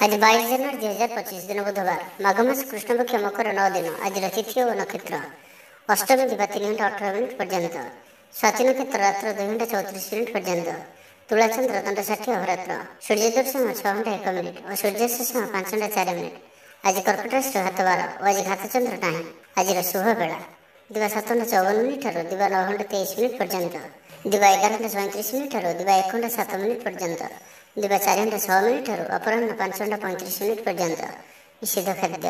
आज 22 जनवरी 2025 दिन बुधवार माघ मास कृष्णपक्ष मकर 9 दिन। आज तिथि और नक्षत्र अष्टमी दिवा 3:18 पर्यंत, स्वाति नक्षत्र रात्र 2:34 पर्यंत, तुलाचंद्र दंड 60 अहोरात्र, सूर्योदय 6:01 और सूर्यास्त 5:04। आज कर्कट राशि हाथ 12 और आज घातचंद्र ना। आज शुभ बेला दिवा 7:54 दिवा 9:23 पर्यंत, दिवा 11:37 दिवा 1:07 पर्यंत, दिवा 4:06 अपराह्न 5:35 पर्यंत। निषेध खाद्य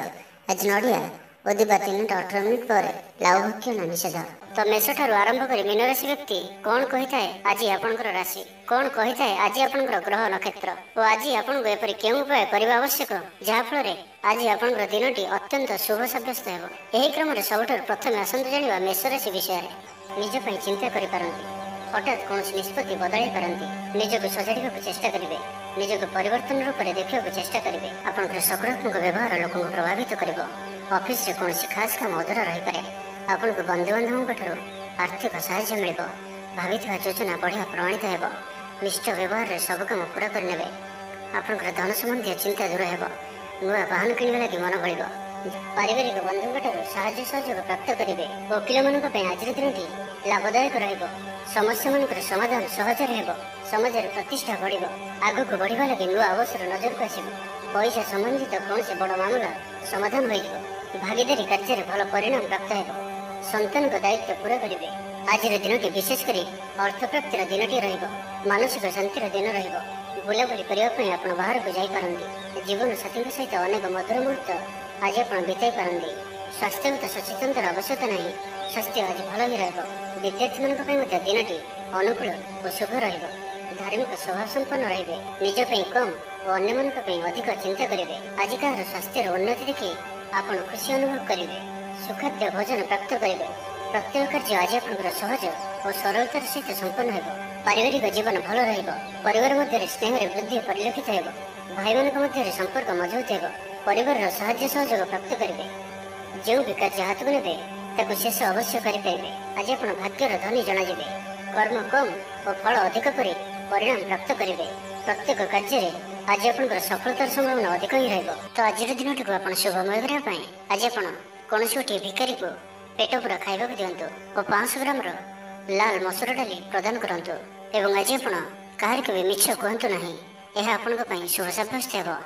आज नड़िया और दिवा 3:18 पर लाउ भक्षण निषेध। तो मेष ठारू आरंभ कर मीन राशि व्यक्ति कौन कही थाए आज आपणकर राशि, कौन कही थाए आज आपणकर ग्रह नक्षत्र और आज आपको एपरी केउं उपाय करबा आवश्यक जहाँफल आज आपणकर दिनटी अत्यंत शुभ सब्यस्त हेब। एही क्रम सबुठारु प्रथमे आसंतु जानिबा मेष राशि विषय। निज पई चिंता करि पारंती, हठात कौन निष्पत्ति बदल पारती, निजक सजाड़ा चेष्टा करेंगे, निजक परिवर्तन रूप में देखा चेष्टा करेंगे। आपंकर सकारात्मक व्यवहार लोक प्रभावित कर ऑफिस रे कौन खास काम अधूरा रही पारे। आपन को बंधुबांधवों आर्थिक साहाय्य मिल भावी योजना बढ़िया प्रमाणित हो। निष्ठ व्यवहार सब कम पूरा करने आपंकर धन संबंधी चिंता दूर हो। नुआ वाहन किणवा लगी मन बढ़ पारिवारिक बंधुओं साहाय्य सहयोग प्राप्त करेंगे। वकिल मान आज दिन लाभदायक रहिबो। समस्या मान समाधान सहज हो। समाज प्रतिष्ठा बढ़ आग को बढ़ा लगे नुआ अवसर नजर को आसो। पैसा संबंधित कौन से बड़ मामला समाधान हो। भागीदारी कार्य भल परिणाम प्राप्त हो। संतान को दायित्व पूरा करेंगे। आज दिन विशेषकर अर्थ प्राप्तिर दिन मानसिक शांतिर दिन बुलाबुली करने आप बाहर को जापारती। जीवन साथी सहित अनेक मधुर मुहूर्त आज आप बिताई पारती। स्वास्थ्यगत सचेतनतार आवश्यकता नहीं, स्वास्थ्य आज भल ही विद्यार्थी मान दिन अनुकूल और शुभ धार्मिक स्वभाव संपन्न रे। निजपाई कम और अन्य अधिक चिंता करेंगे। आज कहार स्वास्थ्य उन्नति देखी आप खुशी अनुभव करेंगे। सुखाद्य भोजन प्राप्त करेंगे। प्रत्येक कार्य आज आप सहज और सरलतार सहित संपन्न हो। पारिवारिक जीवन भल परिवार मध्य स्नेह वृद्धि परिलक्षित हो। भाई मान संपर्क मजबूत हो। परिवार साहाय्य सहयोग प्राप्त करेंगे। जो भी कार्य हाथ को ने शेष अवश्य करेंगे। आज आप भाग्यर धनी जनाजे। कर्म कम और फल अधिक कर परिणाम प्राप्त करेंगे। प्रत्येक कार्य आज आप सफलतार संभावना अधिक ही रही। तो आज दिन टी आप शुभमय करने आज आप कौन गोटे भिकारी को पेट पूरा खावा दिंतु और 500 ग्राम लाल मसूर डाली प्रदान करूँ। एवं आज आप कहार भी मिछ कहतु ना, यह आपण शुभ सब्यस्त हो।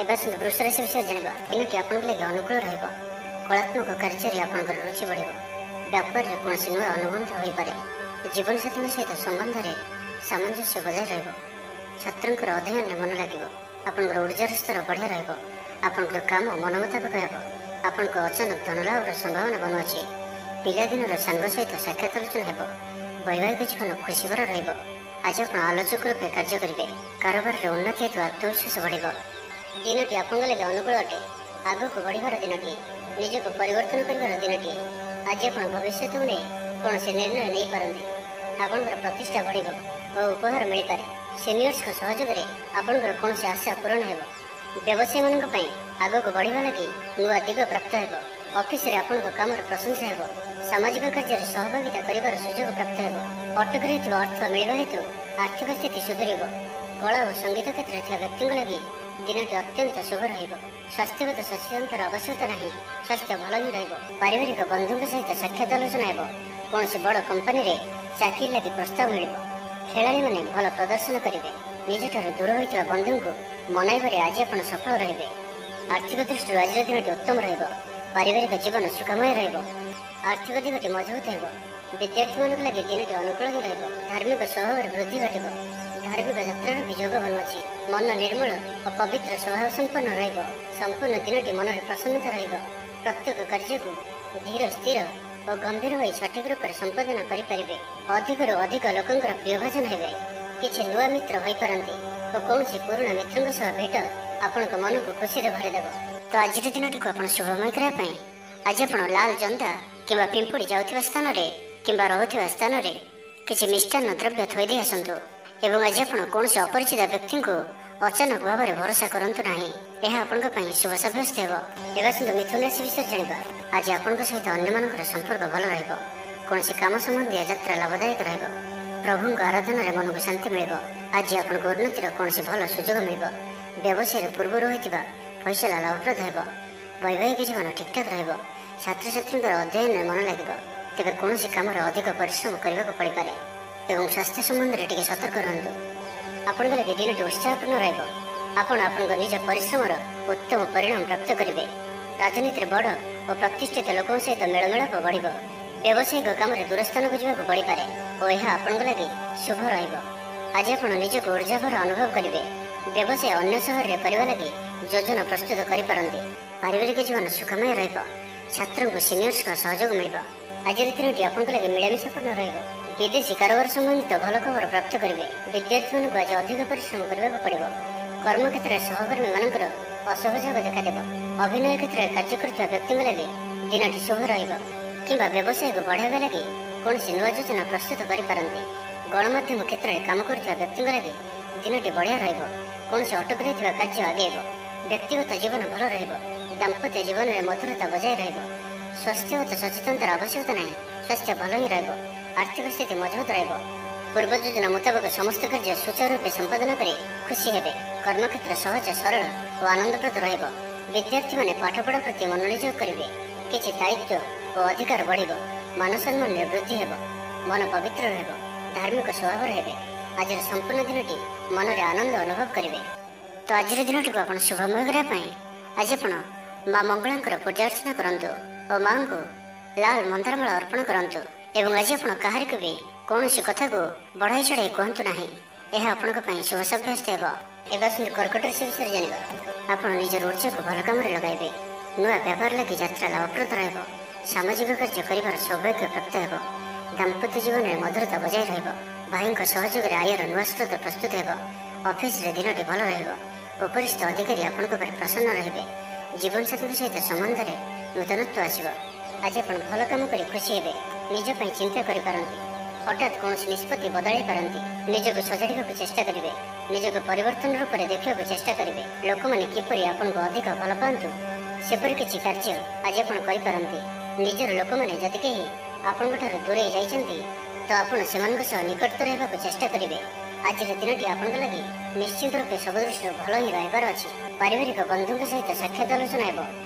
एवं वृष राशि विषय जाना दिनटी आप अनुकूल रहा। कलात्मक कार्य आप रुचि बढ़ व्यापार कौन नुआ अनुबंध हो पारे। जीवन साथी सहित संबंध में सामंजस्य बजाय रहा। छात्र अध्ययन मन लगे। आपंकर ऊर्जार स्तर बढ़िया रहा। काम मन मुताबिक हो। आपण अचानक धनलाभर संभावना बनुची। पिलादिन सांग सहित साक्षात आलोचना हो। वैवाहिक जीवन खुशी भरा रहा। आज आप आलोचक रूपे कार्य करेंगे। कारोबार उन्नति हेतु आत्मविश्वास बढ़ दिनटी आप लगे अनुकूल अटे। आग को बढ़ार दिनटी निजक परिवर्तन कर दिनटी आज आप भविष्य में कौन से निर्णय नहीं पारती। आपंकर प्रतिष्ठा बढ़ और उपहार मिल पारे। सीनियर्स सहयोग में आपंकर कौन से आशा पूरण हो। व्यवसायी मान आग को बढ़ा लगी नुआ दिग प्राप्त हो। ऑफिस रे आपण काम प्रशंसा हो। सामाजिक कार्य सहभागिता कर सुजोग प्राप्त हो। अटक रही अर्थ मिलवा हेतु आर्थिक स्थिति सुधर। कला और संगीत क्षेत्र व्यक्ति लगी दिनटी अत्यंत शुभ रही। स्वास्थ्यगत सचेतनतार आवश्यकता नहीं, स्वास्थ्य भल ही रहा। पारिवारिक बंधुओं सहित साक्षात आलोचना हो। कौन से बड़ कंपनी रे चाकरी लगी प्रस्ताव मिल। खेलाड़ी मैंने भल प्रदर्शन करेंगे। निज ठार दूर होता बंधु को मनाइबारे आज आप सफल रहे। आर्थिक दृष्टि आज दिन उत्तम रहा। पारिवारिक जीवन सुखमय रहा। आर्थिक दिगटी मजबूत हो। विद्यार्थी मान लगे दिन अनुकूल ही रहा। धार्मिक स्वभाव वृद्धि घट। धार्मिक यात्रार भी योग बनुची। मन निर्मल और पवित्र स्वभाव संपन्न रहा। संपूर्ण दिनटी मन में प्रसन्नता रहा। प्रत्येक कार्य को धीर स्थिर और गंभीर हो सठिक रूप से संपादन करेंगे। अधिक अधिक लोकों प्रियभाजन हे। किसी नुआ मित्र हो पारती और कौन से पुराणा मित्रों सह भेट आपण मन को खुशी भरदेव। तो आज दिन टी आप शुभमय करने आज आप लाल जंदा कि पिंपुड़ी जाऊा स्थान कि रोचा स्थान किसी मिष्टान्न द्रव्य थोदे आसतु। एवं आज आप कौन से अपरिचित व्यक्ति को अचानक भाव में भरोसा करूँ ना, यह आपण शुभ सब्यस्त हो। एवं मिथुन राशि विषय जाना आज आपण सहित अन्य संपर्क भल रहा। कौन काम संबंधी यात्रा लाभदायक रहा। प्रभु आराधन मन को शांति मिल। आज आप उन्नतिर कौन भल सुजोग मिल। ବ୍ୟବସାୟରେ ପୂର୍ବରୁ ହୋଇଥିବା ଫଇସଲା ଲାଭପ୍ରଦ ହେବ। ବୈବାହିକ ଜୀବନ ଠିକ୍ଠାକ୍ ରହିବ। ଛାତ୍ରଛାତ୍ରୀଙ୍କର ଅଧ୍ୟୟନରେ ମନ ଲାଗିବ। ତେବେ କୌଣସି କାମରେ ଅଧିକ ପରିଶ୍ରମ କରିବାକୁ ପଡ଼ିପାରେ ଏବଂ ସ୍ୱାସ୍ଥ୍ୟ ସମ୍ବନ୍ଧରେ ଟିକେ ସତର୍କ ରୁହନ୍ତୁ। ଆପଣଙ୍କ ଲାଗି ଦିନଟି ଉତ୍ସାହପୂର୍ଣ୍ଣ ରହିବ। ଆପଣ ଆପଣଙ୍କ ନିଜ ପରିଶ୍ରମର ଉତ୍ତମ ପରିଣାମ ପ୍ରାପ୍ତ କରିବେ। ରାଜନୀତିରେ ବଡ଼ ଓ ପ୍ରତିଷ୍ଠିତ ଲୋକଙ୍କ ସହିତ ମେଳମେଳାପ ବଢ଼ିବ। ବ୍ୟବସାୟିକ କାମରେ ଦୂରସ୍ଥାନକୁ ଯିବାକୁ ପଡ଼ିପାରେ ଓ ଏହା ଆପଣଙ୍କ ଲାଗି ଶୁଭ ରହିବ। ଆଜି ଆପଣ ନିଜକୁ ଉର୍ଜାଭର ଅନୁଭବ କରିବେ। ବ୍ୟବସାୟ ଅନ୍ୟ ସହରରେ କରିବା ଲାଗି ଯୋଜନା ପ୍ରସ୍ତୁତ କରିପାରନ୍ତି। ପାରିବାରିକ ଜୀବନ ସୁଖମୟ ରହିବ। ଛାତ୍ରଙ୍କୁ ସିନିୟର୍ସଙ୍କ ସହଯୋଗ ମିଳିବ। ଆଜିର ଦିନଟି ଆପଣଙ୍କ ଲାଗି ମିଳାମିଶାପୂର୍ଣ୍ଣ ରହିବ। ବିଦେଶୀ କାରବାର ସମ୍ବନ୍ଧିତ ଭଲ ଖବର ପ୍ରାପ୍ତ କରିବେ। ବିଦ୍ୟାର୍ଥୀମାନଙ୍କୁ ଆଜି ଅଧିକ ପରିଶ୍ରମ କରିବାକୁ ପଡ଼ିବ। କର୍ମକ୍ଷେତ୍ରରେ ସହକର୍ମୀମାନଙ୍କର ଅସହଯୋଗ ଦେଖାଦେବ। ଅଭିନୟ କ୍ଷେତ୍ରରେ କାର୍ଯ୍ୟ କରୁଥିବା ବ୍ୟକ୍ତିଙ୍କ ଲାଗି ଦିନଟି ଶୁଭ ରହିବ କିମ୍ବା ବ୍ୟବସାୟକୁ ବଢ଼ାଇବା ଲାଗି କୌଣସି ନୂଆ ଯୋଜନା ପ୍ରସ୍ତୁତ କରିପାରନ୍ତି। ଗଣମାଧ୍ୟମ କ୍ଷେତ୍ରରେ କାମ କରୁଥିବା ବ୍ୟକ୍ତିଙ୍କ ଲାଗି ଦିନଟି ବଢ଼ିଆ ରହିବ। କୌଣସି ଅଟକି ରହିଥିବା କାର୍ଯ୍ୟ ଆଗେଇବ। ବ୍ୟକ୍ତିଗତ ଜୀବନ ଭଲ ରହିବ। ଦାମ୍ପତ୍ୟ ଜୀବନରେ ମଧୁରତା ବଜାୟ ରହିବ। ସ୍ୱାସ୍ଥ୍ୟଗତ ସଚେତନତାର ଆବଶ୍ୟକତା ନାହିଁ। ସ୍ୱାସ୍ଥ୍ୟ ଭଲ ହିଁ ରହିବ। ଆର୍ଥିକ ସ୍ଥିତି ମଜବୁତ ରହିବ। ପୂର୍ବ ଯୋଜନା ମୁତାବକ ସମସ୍ତ କାର୍ଯ୍ୟ ସୁଚାରୁ ରୂପେ ସମ୍ପାଦନ କରି ଖୁସି ହେବେ। କର୍ମକ୍ଷେତ୍ର ସହଜ ସରଳ ଓ ଆନନ୍ଦପ୍ରଦ ରହିବ। ବିଦ୍ୟାର୍ଥୀମାନେ ପାଠପଢ଼ା ପ୍ରତି ମନୋନିଯୋଗ କରିବେ। କିଛି ଦାୟିତ୍ୱ ଓ ଅଧିକାର ବଢ଼ିବ। ମାନସମ୍ମାନରେ ବୃଦ୍ଧି ହେବ। ମନ ପବିତ୍ର ରହିବ। ଧାର୍ମିକ ସ୍ୱଭାବର ହେବେ। ଆଜିର ସମ୍ପୂର୍ଣ୍ଣ ଦିନଟି ମନରେ ଆନନ୍ଦ ଅନୁଭବ କରିବେ। ତ ଆଜିର ଦିନଟିକୁ ଆପଣ ଶୁଭମୟ କରିବା ପାଇଁ ଆଜି ଆପଣ ମା ମଙ୍ଗଳାଙ୍କର ପୂଜା ଅର୍ଚ୍ଚନା କରନ୍ତୁ ଓ ମାଙ୍କୁ ଲାଲ ମନ୍ଦାରମାଳ ଅର୍ପଣ କରନ୍ତୁ ଏବଂ ଆଜି ଆପଣ କାହାରିକୁ ବି କୌଣସି କଥାକୁ ବଢ଼ାଇ ଚଢ଼ାଇ କୁହନ୍ତୁ ନାହିଁ। ଏହା ଆପଣଙ୍କ ପାଇଁ ଶୁଭ ସାବ୍ୟସ୍ତ ହେବ। ଏବେ ଆସନ୍ତୁ କର୍କଟ ରାଶି ବିଷୟରେ ଜାଣିବା। ଆପଣ ନିଜର ଉର୍ଜାକୁ ଭଲ କାମରେ ଲଗାଇବେ। ନୂଆ ବ୍ୟାପାର ଲାଗି ଯାତ୍ରା ଲାଭପ୍ରଦ ରହିବ। ସାମାଜିକ କାର୍ଯ୍ୟ କରିବାର ସୌଭାଗ୍ୟ ପ୍ରାପ୍ତ ହେବ। ଦାମ୍ପତ୍ୟ ଜୀବନରେ ମଧୁରତା ବଜାୟ ରହିବ। ଭାଇଙ୍କ ସହଯୋଗରେ ଆୟର ନୂଆ ସ୍ରୋତ ପ୍ରସ୍ତୁତ ହେବ। ଅଫିସରେ ଦିନଟି ଭଲ ରହିବ। ଉପରିସ୍ଥ ଅଧିକାରୀ ଆପଣଙ୍କ ଉପରେ ପ୍ରସନ୍ନ ରହିବେ। ଜୀବନସାଥୀଙ୍କ ସହିତ ସମ୍ବନ୍ଧରେ ନୂତନତ୍ୱ ଆସିବ। ଆଜି ଆପଣ ଭଲ କାମ କରି ଖୁସି ହେବେ। ନିଜ ପାଇଁ ଚିନ୍ତା କରିପାରନ୍ତି। ହଠାତ୍ କୌଣସି ନିଷ୍ପତ୍ତି ବଦଳାଇ ପାରନ୍ତି। ନିଜକୁ ସଜାଡ଼ିବାକୁ ଚେଷ୍ଟା କରିବେ। ନିଜକୁ ପରିବର୍ତ୍ତନ ରୂପରେ ଦେଖିବାକୁ ଚେଷ୍ଟା କରିବେ। ଲୋକମାନେ କିପରି ଆପଣଙ୍କୁ ଅଧିକ ଭଲ ପାଆନ୍ତୁ ସେପରି କିଛି କାର୍ଯ୍ୟ ଆଜି ଆପଣ କରିପାରନ୍ତି। ନିଜର ଲୋକମାନେ ଯଦି କେହି ଆପଣଙ୍କଠାରୁ ଦୂରେଇ ଯାଇଛନ୍ତି ତ ଆପଣ ସେମାନଙ୍କ ସହ ନିକଟତର ହେବାକୁ ଚେଷ୍ଟା କରିବେ। ଆଜିର ଦିନଟି ଆପଣଙ୍କ ଲାଗି ନିଶ୍ଚିତ ରୂପେ ସବୁ ଦୃଷ୍ଟିରୁ ଭଲ ହିଁ ରହିବାର ଅଛି। ପାରିବାରିକ ବନ୍ଧୁଙ୍କ ସହିତ ସାକ୍ଷାତ ଆଲୋଚନା ହେବ।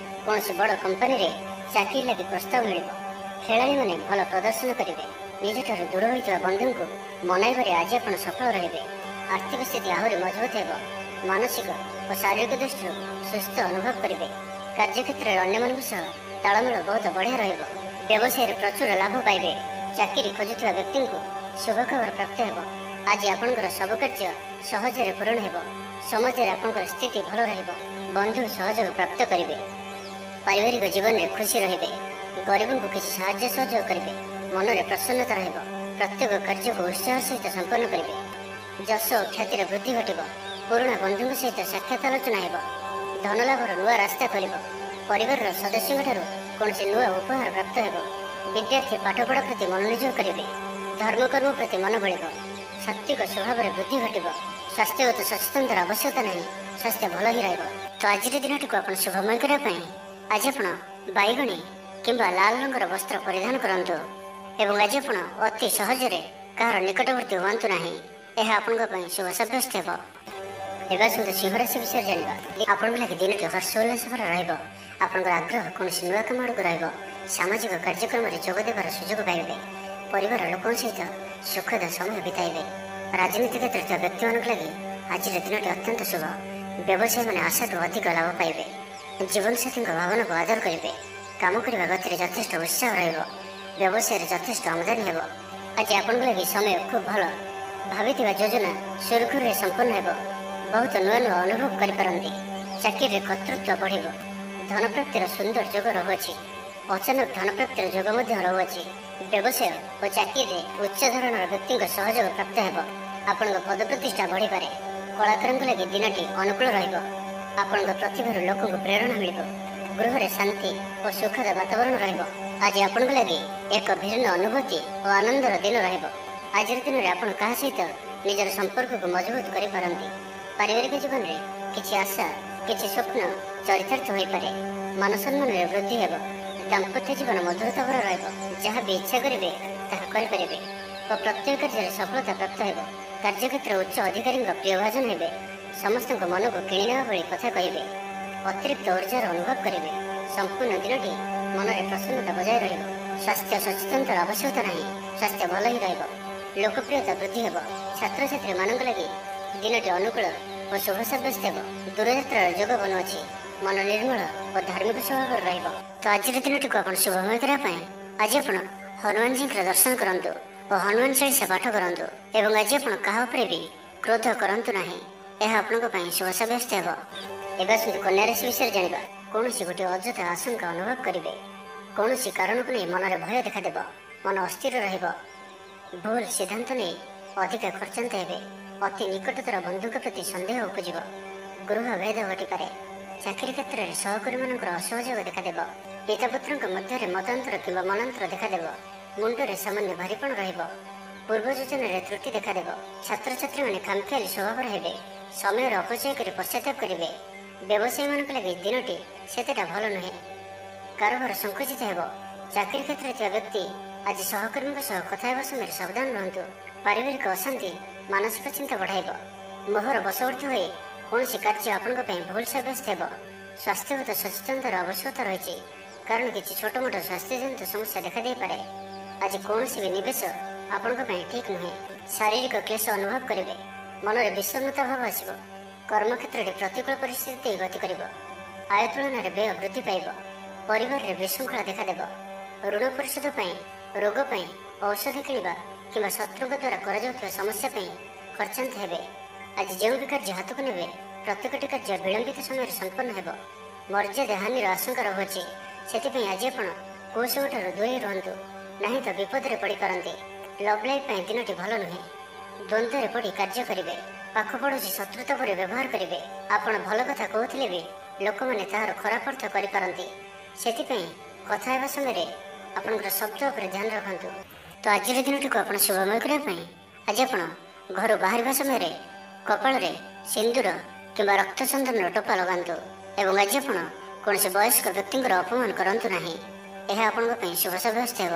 କୌଣସି ବଡ଼ କମ୍ପାନୀରେ ଚାକିରି ଲାଗି ପ୍ରସ୍ତାବ ମିଳିବ। ଖେଳାଳିମାନେ ଭଲ ପ୍ରଦର୍ଶନ କରିବେ। ନିଜଠାରୁ ଦୂର ହୋଇଥିବା ବନ୍ଧୁଙ୍କୁ ମନାଇବାରେ ଆଜି ଆପଣ ସଫଳ ରହିବେ। ଆର୍ଥିକ ସ୍ଥିତି ଆହୁରି ମଜବୁତ ହେବ। ମାନସିକ ଓ ଶାରୀରିକ ଦୃଷ୍ଟିରୁ ସୁସ୍ଥ ଅନୁଭବ କରିବେ। କାର୍ଯ୍ୟକ୍ଷେତ୍ରରେ ଅନ୍ୟମାନଙ୍କ ସହ ତାଳମେଳ ବହୁତ ବଢ଼ିଆ ରହିବ। ବ୍ୟବସାୟରେ ପ୍ରଚୁର ଲାଭ ପାଇବେ। ଚାକିରି ଖୋଜୁଥିବା ବ୍ୟକ୍ତିଙ୍କୁ ଶୁଭ ଖବର ପ୍ରାପ୍ତ ହେବ। ଆଜି ଆପଣଙ୍କର ସବୁ କାର୍ଯ୍ୟ ସହଜରେ ପୂରଣ ହେବ। ସମାଜରେ ଆପଣଙ୍କର ସ୍ଥିତି ଭଲ ରହିବ। ବନ୍ଧୁ ସହଯୋଗ ପ୍ରାପ୍ତ କରିବେ। ପାରିବାରିକ ଜୀବନରେ ଖୁସି ରହିବେ। ଗରିବଙ୍କୁ କିଛି ସାହାଯ୍ୟ ସହଯୋଗ କରିବେ। ମନରେ ପ୍ରସନ୍ନତା ରହିବ। ପ୍ରତ୍ୟେକ କାର୍ଯ୍ୟକୁ ଉତ୍ସାହ ସହିତ ସମ୍ପନ୍ନ କରିବେ। ଯଶ ଓ ଖ୍ୟାତିର ବୃଦ୍ଧି ଘଟିବ। ପୁରୁଣା ବନ୍ଧୁଙ୍କ ସହିତ ସାକ୍ଷାତ ଆଲୋଚନା ହେବ। ଧନଲାଭର ନୂଆ ରାସ୍ତା ଖୋଲିବ। ପରିବାରର ସଦସ୍ୟଙ୍କଠାରୁ କୌଣସି ନୂଆ ଉପହାର ପ୍ରାପ୍ତ ହେବ। ବିଦ୍ୟାର୍ଥୀ ପାଠପଢ଼ା ପ୍ରତି ମନୋନିଯୋଗ କରିବେ। ଧର୍ମକର୍ମ ପ୍ରତି ମନ ବଳିବ। ସାତ୍ତ୍ୱିକ ସ୍ୱଭାବରେ ବୃଦ୍ଧି ଘଟିବ। ସ୍ୱାସ୍ଥ୍ୟଗତ ସଚେତନତାର ଆବଶ୍ୟକତା ନାହିଁ। ସ୍ୱାସ୍ଥ୍ୟ ଭଲ ହିଁ ରହିବ। ତ ଆଜିର ଦିନଟିକୁ ଆପଣ ଶୁଭମୟ କରିବା ପାଇଁ ଆଜି ଆପଣ ବାଇଗଣୀ କିମ୍ବା ଲାଲ ରଙ୍ଗର ବସ୍ତ୍ର ପରିଧାନ କରନ୍ତୁ ଏବଂ ଆଜି ଆପଣ ଅତି ସହଜରେ କାହାର ନିକଟବର୍ତ୍ତୀ ହୁଅନ୍ତୁ ନାହିଁ। ଏହା ଆପଣଙ୍କ ପାଇଁ ଶୁଭ ସାବ୍ୟସ୍ତ ହେବ। ଏବେ ଆସନ୍ତୁ ସିଂହ ରାଶି ବିଷୟରେ ଜାଣିବା। ଆପଣଙ୍କ ଲାଗି ଦିନଟି ହର୍ଷ ଉଲ୍ଲାସଭର ରହିବ। ଆପଣଙ୍କର ଆଗ୍ରହ କୌଣସି ନୂଆ କାମ ଆଡ଼କୁ ରହିବ। ସାମାଜିକ କାର୍ଯ୍ୟକ୍ରମରେ ଯୋଗ ଦେବାର ସୁଯୋଗ ପାଇବେ। ପରିବାର ଲୋକଙ୍କ ସହିତ ସୁଖଦ ସମୟ ବିତାଇବେ। ରାଜନୀତି କ୍ଷେତ୍ରରେ ଥିବା ବ୍ୟକ୍ତିମାନଙ୍କ ଲାଗି ଆଜିର ଦିନଟି ଅତ୍ୟନ୍ତ ଶୁଭ। ବ୍ୟବସାୟୀମାନେ ଆଶାଠୁ ଅଧିକ ଲାଭ ପାଇବେ। ଜୀବନସାଥୀଙ୍କ ଭାବନାକୁ ଆଦର କରିବେ। କାମ କରିବା ଗତିରେ ଯଥେଷ୍ଟ ଉତ୍ସାହ ରହିବ। ବ୍ୟବସାୟରେ ଯଥେଷ୍ଟ ଆମଦାନୀ ହେବ। ଆଜି ଆପଣଙ୍କ ଲାଗି ସମୟ ଖୁବ୍ ଭଲ। ଭାବିଥିବା ଯୋଜନା ସୁରୁଖୁରୁରେ ସମ୍ପନ୍ନ ହେବ। ବହୁତ ନୂଆ ନୂଆ ଅନୁଭବ କରିପାରନ୍ତି। ଚାକିରିରେ କର୍ତ୍ତୃତ୍ୱ ବଢ଼ିବ। ଧନପ୍ରାପ୍ତିର ସୁନ୍ଦର ଯୋଗ ରହୁଅଛି। ଅଚାନକ ଧନପ୍ରାପ୍ତିର ଯୋଗ ମଧ୍ୟ ରହୁଅଛି। ବ୍ୟବସାୟ ଓ ଚାକିରିରେ ଉଚ୍ଚ ଧରଣର ବ୍ୟକ୍ତିଙ୍କ ସହଯୋଗ ପ୍ରାପ୍ତ ହେବ। ଆପଣଙ୍କ ପଦପ୍ରତିଷ୍ଠା ବଢ଼ିପାରେ। କଳାକାରଙ୍କ ଲାଗି ଦିନଟି ଅନୁକୂଳ ରହିବ। ଆପଣଙ୍କ ପ୍ରତିଭାରୁ ଲୋକଙ୍କୁ ପ୍ରେରଣା ମିଳିବ। ଗୃହରେ ଶାନ୍ତି ଓ ସୁଖଦ ବାତାବରଣ ରହିବ। ଆଜି ଆପଣଙ୍କ ଲାଗି ଏକ ଭିନ୍ନ ଅନୁଭୂତି ଓ ଆନନ୍ଦର ଦିନ ରହିବ। ଆଜିର ଦିନରେ ଆପଣ କାହା ସହିତ ନିଜର ସମ୍ପର୍କକୁ ମଜବୁତ କରିପାରନ୍ତି। ପାରିବାରିକ ଜୀବନରେ କିଛି ଆଶା କିଛି ସ୍ୱପ୍ନ ଚରିତାର୍ଥ ହୋଇପାରେ। ମାନସମ୍ମାନରେ ବୃଦ୍ଧି ହେବ। ଦାମ୍ପତ୍ୟ ଜୀବନ ମଧୁରତା ଭରା ରହିବ। ଯାହା ବି ଇଚ୍ଛା କରିବେ ତାହା କରିପାରିବେ ଓ ପ୍ରତ୍ୟେକ କାର୍ଯ୍ୟରେ ସଫଳତା ପ୍ରାପ୍ତ ହେବ। କାର୍ଯ୍ୟକ୍ଷେତ୍ର ଉଚ୍ଚ ଅଧିକାରୀଙ୍କ ପ୍ରିୟଭାଜନ ହେବେ। ସମସ୍ତଙ୍କ ମନକୁ କିଣିନେବା ଭଳି କଥା କହିବେ। ଅତିରିକ୍ତ ଊର୍ଜାର ଅନୁଭବ କରିବେ। ସମ୍ପୂର୍ଣ୍ଣ ଦିନଟି ମନରେ ପ୍ରସନ୍ନତା ବଜାୟ ରହିବ। ସ୍ୱାସ୍ଥ୍ୟ ସଚେତନତାର ଆବଶ୍ୟକତା ନାହିଁ। ସ୍ୱାସ୍ଥ୍ୟ ଭଲ ହିଁ ରହିବ। ଲୋକପ୍ରିୟତା ବୃଦ୍ଧି ହେବ। ଛାତ୍ରଛାତ୍ରୀମାନଙ୍କ ଲାଗି ଦିନଟି ଅନୁକୂଳ ଓ ଶୁଭ ସାବ୍ୟସ୍ତ ହେବ। ଦୂରଯାତ୍ରାର ଯୋଗ ବନୁଅଛି। ମନ ନିର୍ମଳ ଓ ଧାର୍ମିକ ସ୍ୱଭାବରେ ରହିବ। ତ ଆଜିର ଦିନଟିକୁ ଆପଣ ଶୁଭମୟ କରିବା ପାଇଁ ଆଜି ଆପଣ ହନୁମାନଜୀଙ୍କର ଦର୍ଶନ କରନ୍ତୁ ଓ ହନୁମାନ ଚାଳିଶା ପାଠ କରନ୍ତୁ। ଏବଂ ଆଜି ଆପଣ କାହା ଉପରେ ବି କ୍ରୋଧ କରନ୍ତୁ ନାହିଁ। ଏହା ଆପଣଙ୍କ ପାଇଁ ଶୁଭ ସାବ୍ୟସ୍ତ ହେବ। ଏବେ ଆସନ୍ତୁ କନ୍ୟା ରାଶି ବିଷୟରେ ଜାଣିବା। କୌଣସି ଗୋଟିଏ ଅଯଥା ଆଶଙ୍କା ଅନୁଭବ କରିବେ। କୌଣସି କାରଣକୁ ନେଇ ମନରେ ଭୟ ଦେଖାଦେବ। ମନ ଅସ୍ଥିର ରହିବ। ଭୁଲ ସିଦ୍ଧାନ୍ତ ନେଇ ଅଧିକା ଖର୍ଚ୍ଚାନ୍ତ ହେବେ। ଅତି ନିକଟତର ବନ୍ଧୁଙ୍କ ପ୍ରତି ସନ୍ଦେହ ଉପୁଜିବ। ଗୃହ ଭେଦ ଘଟିପାରେ। ଚାକିରି କ୍ଷେତ୍ରରେ ସହକର୍ମୀମାନଙ୍କର ଅସହଯୋଗ ଦେଖାଦେବ। ପିତାପୁତ୍ରଙ୍କ ମଧ୍ୟରେ ମତାନ୍ତର କିମ୍ବା ମନାନ୍ତର ଦେଖାଦେବ। ମୁଣ୍ଡରେ ସାମାନ୍ୟ ଭାରିପଣ ରହିବ। ପୂର୍ବ ଯୋଜନାରେ ତ୍ରୁଟି ଦେଖାଦେବ। ଛାତ୍ରଛାତ୍ରୀମାନେ ଖାମଖିଆଲି ସ୍ୱଭାବର ହେବେ। ସମୟର ଅପଚୟ କରି ପଶ୍ଚାତାପ କରିବେ। ବ୍ୟବସାୟୀମାନଙ୍କ ଲାଗି ଦିନଟି ସେତେଟା ଭଲ ନୁହେଁ। କାରବାର ସଂକୁଚିତ ହେବ। ଚାକିରି କ୍ଷେତ୍ରରେ ଥିବା ବ୍ୟକ୍ତି ଆଜି ସହକର୍ମୀଙ୍କ ସହ କଥା ହେବା ସମୟରେ ସାବଧାନ ରୁହନ୍ତୁ। ପାରିବାରିକ ଅଶାନ୍ତି ମାନସିକ ଚିନ୍ତା ବଢ଼ାଇବ। ମୋହର ବଶବର୍ତ୍ତୀ ହୋଇ କୌଣସି କାର୍ଯ୍ୟ ଆପଣଙ୍କ ପାଇଁ ଭୁଲ ସାବ୍ୟସ୍ତ ହେବ। ସ୍ୱାସ୍ଥ୍ୟଗତ ସଚେତନତାର ଆବଶ୍ୟକତା ରହିଛି, କାରଣ କିଛି ଛୋଟମୋଟ ସ୍ୱାସ୍ଥ୍ୟଜନିତ ସମସ୍ୟା ଦେଖାଦେଇପାରେ। ଆଜି କୌଣସି ବି ନିବେଶ ଆପଣଙ୍କ ପାଇଁ ଠିକ୍ ନୁହେଁ। ଶାରୀରିକ କ୍ଲେଶ ଅନୁଭବ କରିବେ। ମନରେ ବିଷର୍ଣ୍ଣତା ଭାବ ଆସିବ। କର୍ମକ୍ଷେତ୍ରରେ ପ୍ରତିକୂଳ ପରିସ୍ଥିତି ଦେଇ ଗତି କରିବ। ଆୟ ତୁଳନାରେ ବ୍ୟୟ ବୃଦ୍ଧି ପାଇବ। ପରିବାରରେ ବିଶୃଙ୍ଖଳା ଦେଖାଦେବ। ଋଣ ପରିଶୋଧ ପାଇଁ, ରୋଗ ପାଇଁ ଔଷଧ କିଣିବା କିମ୍ବା ଶତ୍ରୁଙ୍କ ଦ୍ୱାରା କରାଯାଉଥିବା ସମସ୍ୟା ପାଇଁ ଖର୍ଚ୍ଚାନ୍ତ ହେବେ। ଆଜି ଯେଉଁ ବି କାର୍ଯ୍ୟ ହାତକୁ ନେବେ, ପ୍ରତ୍ୟେକଟି କାର୍ଯ୍ୟ ବିଳମ୍ବିତ ସମୟରେ ସମ୍ପନ୍ନ ହେବ। ମର୍ଯ୍ୟାଦା ହାନିର ଆଶଙ୍କା ରହୁଅଛି। ସେଥିପାଇଁ ଆଜି ଆପଣ କୁସଙ୍ଗଠାରୁ ଦୂରେଇ ରୁହନ୍ତୁ, ନାହିଁ ତ ବିପଦରେ ପଡ଼ିପାରନ୍ତି। ଲଭ୍ ଲାଇଫ୍ ପାଇଁ ଦିନଟି ଭଲ ନୁହେଁ। ଦ୍ୱନ୍ଦ୍ୱରେ ପଡ଼ି କାର୍ଯ୍ୟ କରିବେ। ପାଖ ପଡ଼ୋଶୀ ଶତ୍ରୁତା ପରି ବ୍ୟବହାର କରିବେ। ଆପଣ ଭଲ କଥା କହୁଥିଲେ ବି ଲୋକମାନେ ତାହାର ଖରାପ ଅର୍ଥ କରିପାରନ୍ତି। ସେଥିପାଇଁ କଥା ହେବା ସମୟରେ ଆପଣଙ୍କର ଶବ୍ଦ ଉପରେ ଧ୍ୟାନ ରଖନ୍ତୁ। ତ ଆଜିର ଦିନଟିକୁ ଆପଣ ଶୁଭମୟ କରିବା ପାଇଁ ଆଜି ଆପଣ ଘରୁ ବାହାରିବା ସମୟରେ କପାଳରେ ସିନ୍ଦୁର କିମ୍ବା ରକ୍ତ ଚନ୍ଦନର ଟୋପା ଲଗାନ୍ତୁ। ଏବଂ ଆଜି ଆପଣ କୌଣସି ବୟସ୍କ ବ୍ୟକ୍ତିଙ୍କର ଅପମାନ କରନ୍ତୁ ନାହିଁ। ଏହା ଆପଣଙ୍କ ପାଇଁ ଶୁଭ ସାବ୍ୟସ୍ତ ହେବ।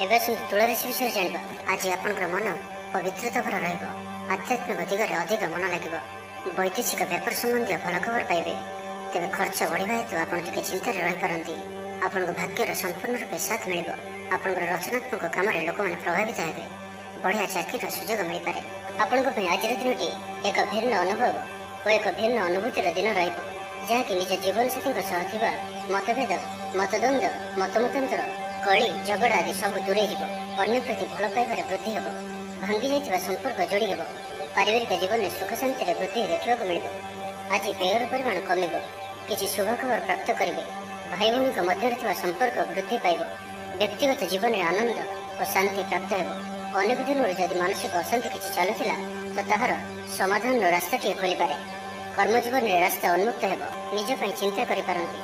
ଏବେ ଆସନ୍ତୁ ତୁଳା ରାଶି ବିଷୟରେ ଜାଣିବା। ଆଜି ଆପଣଙ୍କର ମନ ପବିତ୍ରତା ଭରା ରହିବ। ଆଧ୍ୟାତ୍ମିକ ଦିଗରେ ଅଧିକ ମନ ଲାଗିବ। ବୈଦେଶିକ ବ୍ୟାପାର ସମ୍ବନ୍ଧୀୟ ଭଲ ଖବର ପାଇବେ। ତେବେ ଖର୍ଚ୍ଚ ବଢ଼ିବା ହେତୁ ଆପଣ ଟିକେ ଚିନ୍ତାରେ ରହିପାରନ୍ତି। ଆପଣଙ୍କ ଭାଗ୍ୟର ସମ୍ପୂର୍ଣ୍ଣ ରୂପେ ସାଥ ମିଳିବ। ଆପଣଙ୍କର ରଚନାତ୍ମକ କାମରେ ଲୋକମାନେ ପ୍ରଭାବିତ ହେବେ। ବଢ଼ିଆ ଚାକିରିର ସୁଯୋଗ ମିଳିପାରେ। ଆପଣଙ୍କ ପାଇଁ ଆଜିର ଦିନଟି ଏକ ଭିନ୍ନ ଅନୁଭବ ଓ ଏକ ଭିନ୍ନ ଅନୁଭୂତିର ଦିନ ରହିବ, ଯାହାକି ନିଜ ଜୀବନସାଥୀଙ୍କ ସହ ଥିବା ମତଭେଦ, ମତଦ୍ୱନ୍ଦ୍ୱ, ମତମତାନ୍ତର, କଳି ଝଗଡ଼ା ଆଦି ସବୁ ଦୂରେଇ ଯିବ। ଅନ୍ୟ ପ୍ରତି ଭଲ ପାଇବାରେ ବୃଦ୍ଧି ହେବ। ଭାଙ୍ଗି ଯାଇଥିବା ସମ୍ପର୍କ ଯୋଡ଼ି ହେବ। ପାରିବାରିକ ଜୀବନରେ ସୁଖ ଶାନ୍ତିରେ ବୃଦ୍ଧି ଦେଖିବାକୁ ମିଳିବ। ଆଜି ବ୍ୟୟର ପରିମାଣ କମିବ। କିଛି ଶୁଭ ଖବର ପ୍ରାପ୍ତ କରିବେ। ଭାଇ ଭଉଣୀଙ୍କ ମଧ୍ୟରେ ଥିବା ସମ୍ପର୍କ ବୃଦ୍ଧି ପାଇବ। ବ୍ୟକ୍ତିଗତ ଜୀବନରେ ଆନନ୍ଦ ଓ ଶାନ୍ତି ପ୍ରାପ୍ତ ହେବ। ଅନେକ ଦିନରୁ ଯଦି ମାନସିକ ଅଶାନ୍ତି କିଛି ଚାଲୁଥିଲା, ତ ତାହାର ସମାଧାନର ରାସ୍ତାଟିଏ ଖୋଲିପାରେ। କର୍ମଜୀବନରେ ରାସ୍ତା ଉନ୍ମୁକ୍ତ ହେବ। ନିଜ ପାଇଁ ଚିନ୍ତା କରିପାରନ୍ତି।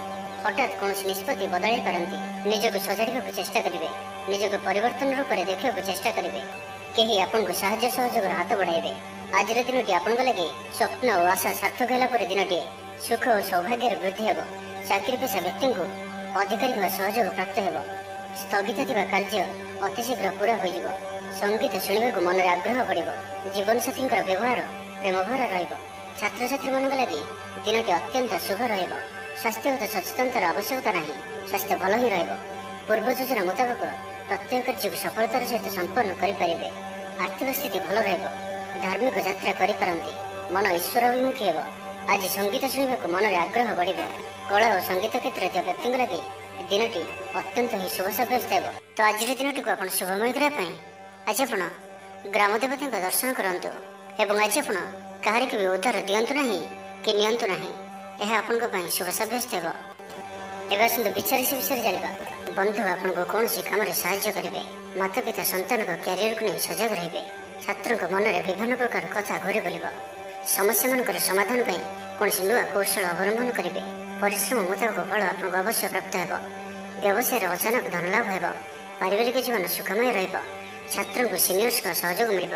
ହଠାତ୍ କୌଣସି ନିଷ୍ପତ୍ତି ବଦଳାଇ ପାରନ୍ତି। ନିଜକୁ ସଜାଡ଼ିବାକୁ ଚେଷ୍ଟା କରିବେ। ନିଜକୁ ପରିବର୍ତ୍ତନ ରୂପରେ ଦେଖିବାକୁ ଚେଷ୍ଟା କରିବେ। କେହି ଆପଣଙ୍କୁ ସାହାଯ୍ୟ ସହଯୋଗର ହାତ ବଢ଼ାଇବେ। ଆଜିର ଦିନଟି ଆପଣଙ୍କ ଲାଗି ସ୍ୱପ୍ନ ଓ ଆଶା ସାର୍ଥକ ହେଲା ପରି ଦିନଟିଏ। ସୁଖ ଓ ସୌଭାଗ୍ୟର ବୃଦ୍ଧି ହେବ। ଚାକିରି ପେଶା ବ୍ୟକ୍ତିଙ୍କୁ ଅଧିକାରୀଙ୍କ ସହଯୋଗ ପ୍ରାପ୍ତ ହେବ। ସ୍ଥଗିତ ଥିବା କାର୍ଯ୍ୟ ଅତି ଶୀଘ୍ର ପୂରା ହୋଇଯିବ। ସଙ୍ଗୀତ ଶୁଣିବାକୁ ମନରେ ଆଗ୍ରହ ବଢ଼ିବ। ଜୀବନସାଥୀଙ୍କର ବ୍ୟବହାର ପ୍ରେମଭରା ରହିବ। ଛାତ୍ରଛାତ୍ରୀମାନଙ୍କ ଲାଗି ଦିନଟି ଅତ୍ୟନ୍ତ ଶୁଭ ରହିବ। ସ୍ୱାସ୍ଥ୍ୟଗତ ସଚେତନତାର ଆବଶ୍ୟକତା ନାହିଁ। ସ୍ୱାସ୍ଥ୍ୟ ଭଲ ହିଁ ରହିବ। ପୂର୍ବ ଯୋଜନା ମୁତାବକ ପ୍ରତ୍ୟେକ କାର୍ଯ୍ୟକୁ ସଫଳତାର ସହିତ ସମ୍ପନ୍ନ କରିପାରିବେ। ଆର୍ଥିକ ସ୍ଥିତି ଭଲ ରହିବ। ଧାର୍ମିକ ଯାତ୍ରା କରିପାରନ୍ତି। ମନ ଈଶ୍ୱର ଅଭିମୁଖୀ ହେବ। ଆଜି ସଙ୍ଗୀତ ଶୁଣିବାକୁ ମନରେ ଆଗ୍ରହ ବଢ଼ିବ। କଳା ଓ ସଙ୍ଗୀତ କ୍ଷେତ୍ରରେ ଥିବା ବ୍ୟକ୍ତିଙ୍କ ଲାଗି ଦିନଟି ଅତ୍ୟନ୍ତ ହିଁ ଶୁଭ ସାବ୍ୟସ୍ତ ହେବ। ତ ଆଜିର ଦିନଟିକୁ ଆପଣ ଶୁଭମୟ କରିବା ପାଇଁ ଆଜି ଆପଣ ଗ୍ରାମ ଦେବତାଙ୍କ ଦର୍ଶନ କରନ୍ତୁ। ଏବଂ ଆଜି ଆପଣ କାହାରିକୁ ବି ଉଦ୍ଧାର ଦିଅନ୍ତୁ ନାହିଁ କି ନିଅନ୍ତୁ ନାହିଁ। ଏହା ଆପଣଙ୍କ ପାଇଁ ଶୁଭ ସାବ୍ୟସ୍ତ ହେବ। ଏବେ ଆସନ୍ତୁ ବିଚାରାଶି ବିଷୟରେ ଜାଣିବା। ବନ୍ଧୁ ଆପଣଙ୍କୁ କୌଣସି କାମରେ ସାହାଯ୍ୟ କରିବେ। ମାତା ପିତା ସନ୍ତାନଙ୍କ କ୍ୟାରିୟରକୁ ନେଇ ସଜାଗ ରହିବେ। ଛାତ୍ରଙ୍କ ମନରେ ବିଭିନ୍ନ ପ୍ରକାର କଥା ଘୁରି ବୁଲିବ। ସମସ୍ୟାମାନଙ୍କର ସମାଧାନ ପାଇଁ କୌଣସି ନୂଆ କୌଶଳ ଅବଲମ୍ବନ କରିବେ। ପରିଶ୍ରମ ମୁତାବକ ଫଳ ଆପଣଙ୍କୁ ଅବଶ୍ୟ ପ୍ରାପ୍ତ ହେବ। ବ୍ୟବସାୟରେ ଅଚାନକ ଧନଲାଭ ହେବ। ପାରିବାରିକ ଜୀବନ ସୁଖମୟ ରହିବ। ଛାତ୍ରଙ୍କୁ ସିନିୟର୍ସଙ୍କ ସହଯୋଗ ମିଳିବ।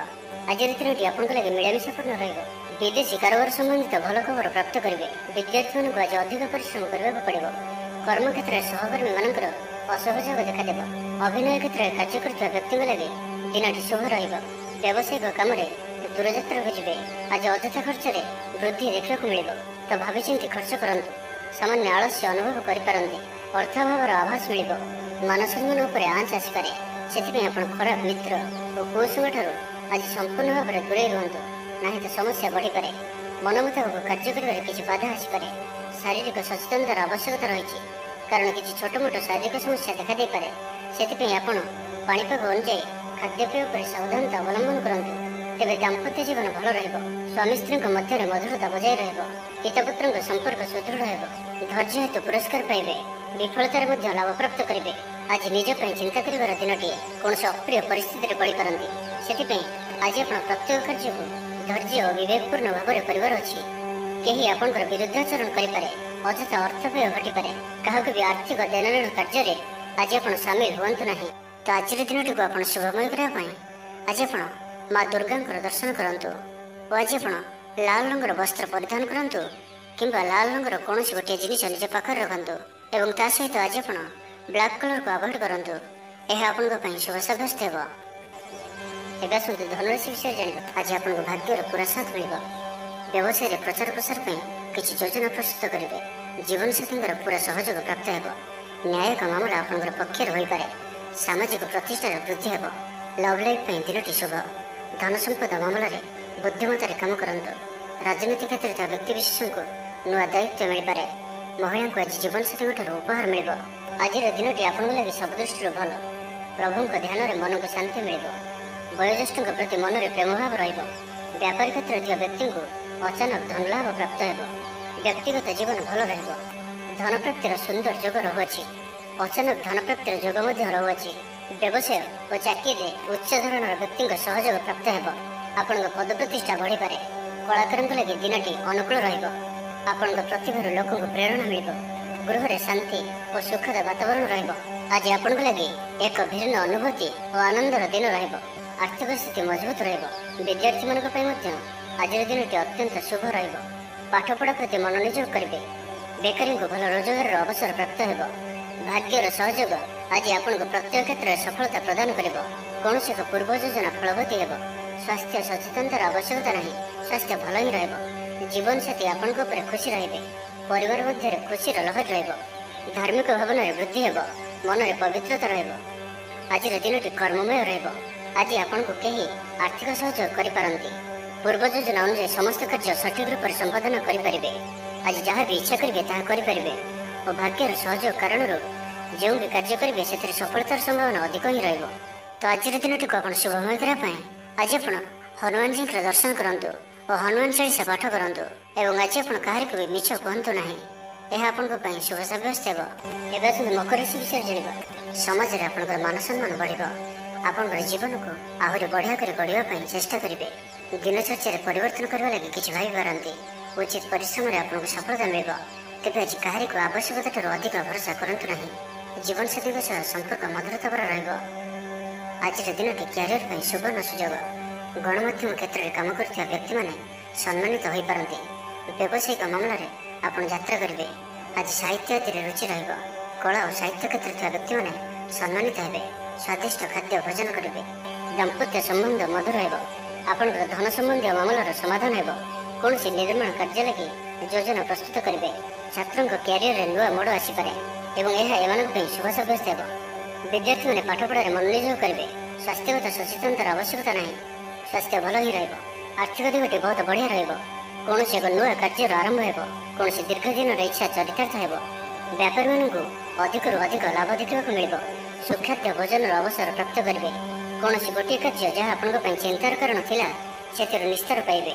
ଆଜିର ଦିନଟି ଆପଣଙ୍କ ଲାଗି ମିଳାମିଶାପୂର୍ଣ୍ଣ ରହିବ। ବିଦେଶୀ କାରବାର ସମ୍ବନ୍ଧିତ ଭଲ ଖବର ପ୍ରାପ୍ତ କରିବେ। ବିଦ୍ୟାର୍ଥୀମାନଙ୍କୁ ଆଜି ଅଧିକ ପରିଶ୍ରମ କରିବାକୁ ପଡ଼ିବ। କର୍ମକ୍ଷେତ୍ରରେ ସହକର୍ମୀମାନଙ୍କର ଅସହଯୋଗ ଦେଖାଦେବ। ଅଭିନୟ କ୍ଷେତ୍ରରେ କାର୍ଯ୍ୟ କରୁଥିବା ବ୍ୟକ୍ତିଙ୍କ ଲାଗି ଦିନଟି ଶୁଭ ରହିବ। ବ୍ୟବସାୟିକ କାମରେ ଦୂରଯାତ୍ରାକୁ ଯିବେ। ଆଜି ଅଯଥା ଖର୍ଚ୍ଚରେ ବୃଦ୍ଧି ଦେଖିବାକୁ ମିଳିବ, ତ ଭାବିଚିନ୍ତି ଖର୍ଚ୍ଚ କରନ୍ତୁ। ସାମାନ୍ୟ ଆଳସ୍ୟ ଅନୁଭବ କରିପାରନ୍ତି। ଅର୍ଥାଭାବର ଆଭାସ ମିଳିବ। ମାନସମ୍ମାନ ଉପରେ ଆଞ୍ଚ ଆସିପାରେ। ସେଥିପାଇଁ ଆପଣ ଖରାପ ମିତ୍ର ଓ କୁସଙ୍ଗଠାରୁ ଆଜି ସମ୍ପୂର୍ଣ୍ଣ ଭାବରେ ଦୂରେଇ ରୁହନ୍ତୁ, ନାହିଁ ତ ସମସ୍ୟା ବଢ଼ିପାରେ। ମନ ମୁତାବକ କାର୍ଯ୍ୟ କରିବାରେ କିଛି ବାଧା ଆସିପାରେ। ଶାରୀରିକ ସଚେତନତାର ଆବଶ୍ୟକତା ରହିଛି, କାରଣ କିଛି ଛୋଟମୋଟ ଶାରୀରିକ ସମସ୍ୟା ଦେଖାଦେଇପାରେ। ସେଥିପାଇଁ ଆପଣ ପାଣିପାଗ ଅନୁଯାୟୀ ଖାଦ୍ୟପେୟ ଉପରେ ସାବଧାନତା ଅବଲମ୍ବନ କରନ୍ତୁ। ତେବେ ଦାମ୍ପତ୍ୟ ଜୀବନ ଭଲ ରହିବ। ସ୍ୱାମୀ ସ୍ତ୍ରୀଙ୍କ ମଧ୍ୟରେ ମଧୁରତା ବଜାୟ ରହିବ। ପିତାପୁତ୍ରଙ୍କ ସମ୍ପର୍କ ସୁଦୃଢ଼ ହେବ। ଧୈର୍ଯ୍ୟ ହେତୁ ପୁରସ୍କାର ପାଇବେ। ବିଫଳତାରେ ମଧ୍ୟ ଲାଭପ୍ରାପ୍ତ କରିବେ। ଆଜି ନିଜ ପାଇଁ ଚିନ୍ତା କରିବାର ଦିନଟିଏ। କୌଣସି ଅପ୍ରିୟ ପରିସ୍ଥିତିରେ ପଡ଼ିପାରନ୍ତି। ସେଥିପାଇଁ ଆଜି ଆପଣ ପ୍ରତ୍ୟେକ କାର୍ଯ୍ୟକୁ ଧୈର୍ଯ୍ୟ ଓ ବିବେକପୂର୍ଣ୍ଣ ଭାବରେ କରିବାର ଅଛି। କେହି ଆପଣଙ୍କର ବିରୁଦ୍ଧାଚରଣ କରିପାରେ। ଅଯଥା ଅର୍ଥ ବ୍ୟୟ ଘଟିପାରେ। କାହାକୁ ବି ଆର୍ଥିକ ଦେଣନେଣ କାର୍ଯ୍ୟରେ ଆଜି ଆପଣ ସାମିଲ ହୁଅନ୍ତୁ ନାହିଁ। ତ ଆଜିର ଦିନଟିକୁ ଆପଣ ଶୁଭମୟ କରିବା ପାଇଁ ଆଜି ଆପଣ ମା ଦୁର୍ଗାଙ୍କର ଦର୍ଶନ କରନ୍ତୁ ଓ ଆଜି ଆପଣ ଲାଲ ରଙ୍ଗର ବସ୍ତ୍ର ପରିଧାନ କରନ୍ତୁ କିମ୍ବା ଲାଲ ରଙ୍ଗର କୌଣସି ଗୋଟିଏ ଜିନିଷ ନିଜ ପାଖରେ ରଖନ୍ତୁ ଏବଂ ତା ସହିତ ଆଜି ଆପଣ ବ୍ଲାକ୍ କଲରକୁ ଆଭଏଡ୍ କରନ୍ତୁ। ଏହା ଆପଣଙ୍କ ପାଇଁ ଶୁଭ ସାବ୍ୟସ୍ତ ହେବ। ଏବେ ଆସନ୍ତୁ ଧନରାଶି ବିଷୟରେ ଜାଣିବା। ଆଜି ଆପଣଙ୍କୁ ଭାଗ୍ୟର ପୁରା ସାଥ ମିଳିବ। ବ୍ୟବସାୟରେ ପ୍ରଚାର ପ୍ରସାର ପାଇଁ କିଛି ଯୋଜନା ପ୍ରସ୍ତୁତ କରିବେ। ଜୀବନସାଥୀଙ୍କର ପୁରା ସହଯୋଗ ପ୍ରାପ୍ତ ହେବ। ନ୍ୟାୟିକ ମାମଲା ଆପଣଙ୍କର ପକ୍ଷରେ ହୋଇପାରେ। ସାମାଜିକ ପ୍ରତିଷ୍ଠାର ବୃଦ୍ଧି ହେବ। ଲଭ୍ ଲାଇଫ୍ ପାଇଁ ଦିନଟି ଶୁଭ। ଧନ ସମ୍ପଦ ମାମଲାରେ ବୁଦ୍ଧିମତ୍ତାରେ କାମ କରନ୍ତୁ। ରାଜନୀତି କ୍ଷେତ୍ରରେ ଥିବା ବ୍ୟକ୍ତିବିଶେଷଙ୍କୁ ନୂଆ ଦାୟିତ୍ୱ ମିଳିପାରେ। ମହିଳାଙ୍କୁ ଆଜି ଜୀବନସାଥୀଙ୍କଠାରୁ ଉପହାର ମିଳିବ। ଆଜିର ଦିନଟି ଆପଣଙ୍କ ଲାଗି ସବୁ ଦୃଷ୍ଟିରୁ ଭଲ। ପ୍ରଭୁଙ୍କ ଧ୍ୟାନରେ ମନକୁ ଶାନ୍ତି ମିଳିବ। ବୟୋଜ୍ୟେଷ୍ଠଙ୍କ ପ୍ରତି ମନରେ ପ୍ରେମଭାବ ରହିବ। ବ୍ୟାପାରୀ କ୍ଷେତ୍ରରେ ଥିବା ବ୍ୟକ୍ତିଙ୍କୁ ଅଚାନକ ଧନଲାଭ ପ୍ରାପ୍ତ ହେବ। ବ୍ୟକ୍ତିଗତ ଜୀବନ ଭଲ ରହିବ। ଧନପ୍ରାପ୍ତିର ସୁନ୍ଦର ଯୋଗ ରହୁଅଛି। ଅଚାନକ ଧନପ୍ରାପ୍ତିର ଯୋଗ ମଧ୍ୟ ରହୁଅଛି। ବ୍ୟବସାୟ ଓ ଚାକିରିରେ ଉଚ୍ଚ ଧରଣର ବ୍ୟକ୍ତିଙ୍କ ସହଯୋଗ ପ୍ରାପ୍ତ ହେବ। ଆପଣଙ୍କ ପଦପ୍ରତିଷ୍ଠା ବଢ଼ିପାରେ। କଳାକାରଙ୍କ ଲାଗି ଦିନଟି ଅନୁକୂଳ ରହିବ। ଆପଣଙ୍କ ପ୍ରତିଭାରୁ ଲୋକଙ୍କୁ ପ୍ରେରଣା ମିଳିବ। ଗୃହରେ ଶାନ୍ତି ଓ ସୁଖଦ ବାତାବରଣ ରହିବ। ଆଜି ଆପଣଙ୍କ ଲାଗି ଏକ ଭିନ୍ନ ଅନୁଭୂତି ଓ ଆନନ୍ଦର ଦିନ ରହିବ। ଆର୍ଥିକ ସ୍ଥିତି ମଜବୁତ ରହିବ। ବିଦ୍ୟାର୍ଥୀମାନଙ୍କ ପାଇଁ ମଧ୍ୟ ଆଜିର ଦିନଟି ଅତ୍ୟନ୍ତ ଶୁଭ ରହିବ। ପାଠପଢ଼ା ପ୍ରତି ମନୋନିଯୋଗ କରିବେ। ବେକାରୀଙ୍କୁ ଭଲ ରୋଜଗାରର ଅବସର ପ୍ରାପ୍ତ ହେବ। ଭାଗ୍ୟର ସହଯୋଗ ଆଜି ଆପଣଙ୍କୁ ପ୍ରତ୍ୟେକ କ୍ଷେତ୍ରରେ ସଫଳତା ପ୍ରଦାନ କରିବ। କୌଣସି ଏକ ପୂର୍ବ ଯୋଜନା ଫଳବତୀ ହେବ। ସ୍ୱାସ୍ଥ୍ୟ ସଚେତନତାର ଆବଶ୍ୟକତା ନାହିଁ। ସ୍ୱାସ୍ଥ୍ୟ ଭଲ ହିଁ ରହିବ। ଜୀବନସାଥୀ ଆପଣଙ୍କ ଉପରେ ଖୁସି ରହିବେ। ପରିବାର ମଧ୍ୟରେ ଖୁସିର ଲହରୀ ରହିବ। ଧାର୍ମିକ ଭାବନାରେ ବୃଦ୍ଧି ହେବ। ମନରେ ପବିତ୍ରତା ରହିବ। ଆଜିର ଦିନଟି କର୍ମମୟ ରହିବ। ଆଜି ଆପଣଙ୍କୁ କେହି ଆର୍ଥିକ ସହଯୋଗ କରିପାରନ୍ତି। ପୂର୍ବ ଯୋଜନା ଅନୁଯାୟୀ ସମସ୍ତ କାର୍ଯ୍ୟ ସଠିକ ରୂପରେ ସମ୍ପାଦନ କରିପାରିବେ। ଆଜି ଯାହା ବି ଇଚ୍ଛା କରିବେ ତାହା କରିପାରିବେ ଓ ଭାଗ୍ୟର ସହଯୋଗ କାରଣରୁ ଯେଉଁ ବି କାର୍ଯ୍ୟ କରିବେ ସେଥିରେ ସଫଳତାର ସମ୍ଭାବନା ଅଧିକ ହିଁ ରହିବ। ତ ଆଜିର ଦିନଟିକୁ ଆପଣ ଶୁଭମୟ କରିବା ପାଇଁ ଆଜି ଆପଣ ହନୁମାନଜୀଙ୍କର ଦର୍ଶନ କରନ୍ତୁ ଓ ହନୁମାନ ଚାଳିଶା ପାଠ କରନ୍ତୁ ଏବଂ ଆଜି ଆପଣ କାହାରିକୁ ବି ମିଛ କୁହନ୍ତୁ ନାହିଁ। ଏହା ଆପଣଙ୍କ ପାଇଁ ଶୁଭ ସାବ୍ୟସ୍ତ ହେବ। ଏବେ ଆସନ୍ତୁ ମକର ରାଶି ବିଷୟରେ ଜାଣିବା। ସମାଜରେ ଆପଣଙ୍କର ମାନ ସମ୍ମାନ ବଢ଼ିବ। ଆପଣଙ୍କର ଜୀବନକୁ ଆହୁରି ବଢ଼ିଆ କରି ଗଢ଼ିବା ପାଇଁ ଚେଷ୍ଟା କରିବେ। ଦିନଚର୍ଯ୍ୟାରେ ପରିବର୍ତ୍ତନ କରିବା ଲାଗି କିଛି ଭାବିପାରନ୍ତି। ଉଚିତ ପରିଶ୍ରମରେ ଆପଣଙ୍କୁ ସଫଳତା ମିଳିବ। ତେବେ ଆଜି କାହାରିକୁ ଆବଶ୍ୟକତା ଠାରୁ ଅଧିକ ଭରସା କରନ୍ତୁ ନାହିଁ। ଜୀବନସାଥୀଙ୍କ ସହ ସମ୍ପର୍କ ମଧୁରତାଭର ରହିବ। ଆଜିର ଦିନଟି କ୍ୟାରିୟର ପାଇଁ ସୁବର୍ଣ୍ଣ ସୁଯୋଗ। ଗଣମାଧ୍ୟମ କ୍ଷେତ୍ରରେ କାମ କରୁଥିବା ବ୍ୟକ୍ତିମାନେ ସମ୍ମାନିତ ହୋଇପାରନ୍ତି। ବ୍ୟବସାୟିକ ମାମଲାରେ ଆପଣ ଯାତ୍ରା କରିବେ। ଆଜି ସାହିତ୍ୟ ଆଦିରେ ରୁଚି ରହିବ। କଳା ଓ ସାହିତ୍ୟ କ୍ଷେତ୍ରରେ ଥିବା ବ୍ୟକ୍ତିମାନେ ସମ୍ମାନିତ ହେବେ। ସ୍ୱାଦିଷ୍ଟ ଖାଦ୍ୟ ଭୋଜନ କରିବେ। ଦାମ୍ପତ୍ୟ ସମ୍ବନ୍ଧ ମଧୁର ହେବ। ଆପଣଙ୍କର ଧନ ସମ୍ବନ୍ଧୀୟ ମାମଲାର ସମାଧାନ ହେବ। କୌଣସି ନିର୍ମାଣ କାର୍ଯ୍ୟ ଲାଗି ଯୋଜନା ପ୍ରସ୍ତୁତ କରିବେ। ଛାତ୍ରଙ୍କ କ୍ୟାରିୟରରେ ନୂଆ ମୋଡ଼ ଆସିପାରେ ଏବଂ ଏହା ଏମାନଙ୍କ ପାଇଁ ଶୁଭ ସାବ୍ୟସ୍ତ ହେବ। ବିଦ୍ୟାର୍ଥୀମାନେ ପାଠପଢ଼ାରେ ମନୋନିଯୋଗ କରିବେ। ସ୍ୱାସ୍ଥ୍ୟଗତ ସଚେତନତାର ଆବଶ୍ୟକତା ନାହିଁ। ସ୍ୱାସ୍ଥ୍ୟ ଭଲ ହିଁ ରହିବ। ଆର୍ଥିକ ଦିଗଟି ବହୁତ ବଢ଼ିଆ ରହିବ। କୌଣସି ଏକ ନୂଆ କାର୍ଯ୍ୟର ଆରମ୍ଭ ହେବ। କୌଣସି ଦୀର୍ଘ ଦିନର ଇଚ୍ଛା ଚରିତାର୍ଥ ହେବ। ବ୍ୟାପାରୀମାନଙ୍କୁ ଅଧିକରୁ ଅଧିକ ଲାଭ ଦେଖିବାକୁ ମିଳିବ। ସୁଖାଦ୍ୟ ଭୋଜନର ଅବସର ପ୍ରାପ୍ତ କରିବେ। କୌଣସି ଗୋଟିଏ କାର୍ଯ୍ୟ ଯାହା ଆପଣଙ୍କ ପାଇଁ ଚିନ୍ତାର କାରଣ ଥିଲା ସେଥିରୁ ନିସ୍ତାର ପାଇବେ।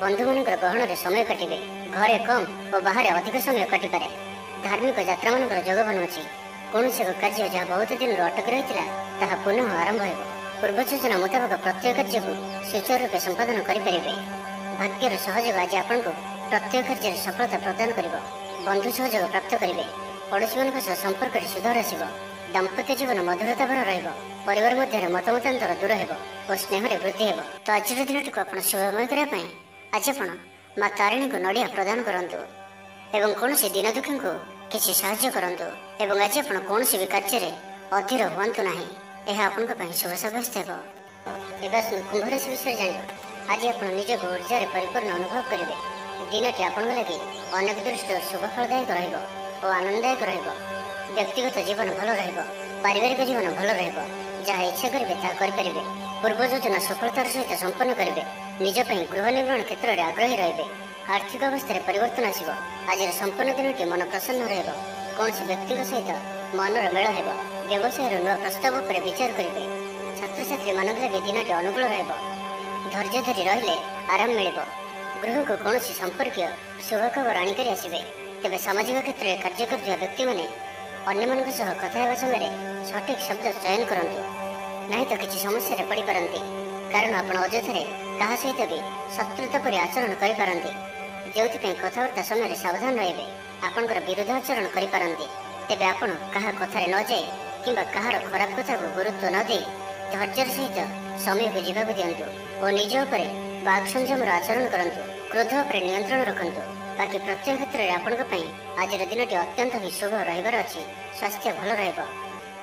ବନ୍ଧୁମାନଙ୍କର ଗହଣରେ ସମୟ କାଟିବେ। ଘରେ କମ୍ ଓ ବାହାରେ ଅଧିକ ସମୟ କାଟିପାରେ। ଧାର୍ମିକ ଯାତ୍ରାମାନଙ୍କର ଯୋଗ ବନୁଅଛି। କୌଣସି ଏକ କାର୍ଯ୍ୟ ଯାହା ବହୁତ ଦିନରୁ ଅଟକି ରହିଥିଲା ତାହା ପୁନଃ ଆରମ୍ଭ ହେବ। ପୂର୍ବ ଯୋଜନା ମୁତାବକ ପ୍ରତ୍ୟେକ କାର୍ଯ୍ୟକୁ ସୁଚାରୁ ରୂପେ ସମ୍ପାଦନ କରିପାରିବେ। ଭାଗ୍ୟର ସହଯୋଗ ଆଜି ଆପଣଙ୍କୁ ପ୍ରତ୍ୟେକ କାର୍ଯ୍ୟରେ ସଫଳତା ପ୍ରଦାନ କରିବ। ବନ୍ଧୁ ସହଯୋଗ ପ୍ରାପ୍ତ କରିବେ। ପଡ଼ୋଶୀମାନଙ୍କ ସହ ସମ୍ପର୍କରେ ସୁଧାର ଆସିବ। ଦାମ୍ପତ୍ୟ ଜୀବନ ମଧୁରତାଭର ରହିବ। ପରିବାର ମଧ୍ୟରେ ମତମତାନ୍ତର ଦୂର ହେବ ଓ ସ୍ନେହରେ ବୃଦ୍ଧି ହେବ। ତ ଆଜିର ଦିନଟିକୁ ଆପଣ ଶୁଭମୟ କରିବା ପାଇଁ ଆଜି ଆପଣ ମା ତାରିଣୀଙ୍କୁ ନଡ଼ିଆ ପ୍ରଦାନ କରନ୍ତୁ ଏବଂ କୌଣସି ଦିନ ଦୁଃଖୀଙ୍କୁ କିଛି ସାହାଯ୍ୟ କରନ୍ତୁ ଏବଂ ଆଜି ଆପଣ କୌଣସି ବି କାର୍ଯ୍ୟରେ ଅଧୀର ହୁଅନ୍ତୁ ନାହିଁ। ଏହା ଆପଣଙ୍କ ପାଇଁ ଶୁଭ ସାବ୍ୟସ୍ତ ହେବ। ଏବେ ଆସନ୍ତୁ କୁମ୍ଭ ରାଶି ବିଷୟରେ ଜାଣିବା। आज आप निजक ऊर्जा परिपूर्ण अनुभव करेंगे। दिनटी आपन लगे अनेक दृष्टि शुभफलदायक और आनंददायक व्यक्तिगत जीवन भल पारिवारिक जीवन भल जहाँ इच्छा करेंगे ताकि पूर्व योजना सफलतार सहित संपन्न करेंगे। निजप गृह निर्माण क्षेत्र में आग्रही रे। आर्थिक अवस्था परिवर्तन आसो। आज संपूर्ण दिनटी मन प्रसन्न कौन व्यक्ति सहित मनर मेल हो। व्यवसाय नुआ प्रस्ताव पर विचार करेंगे। छात्र छात्री मान लगे दिनटी अनुकूल धैर्य धरी रहिले आराम मिल। गृह को कौन संपर्क शुभ खबर आणिक आसवे। तेज सामाजिक क्षेत्र में कार्य कर व्यक्ति मैंने अन्य कथा समय सठिक शब्द चयन करूँ ना तो किसी समस्या पड़ पारती। कारण आप अଯଥାରେ क्या सहित भी शत्रुता पर आचरण करते जो कथबार्ता समय सावधान रे। आपंकर विरोध आचरण करते तेज आप कथा न जाए कि कहार खराब कथा को गुरुत्व न दे धैर्य सहित समय को जीवाक दिंतु और निज उपर बाघ संयम आचरण करूँ। क्रोध पर नियंत्रण रखु। बाकी प्रत्येक क्षेत्र में आपण आज दिनटी अत्यंत ही शुभ रही अच्छी। स्वास्थ्य भल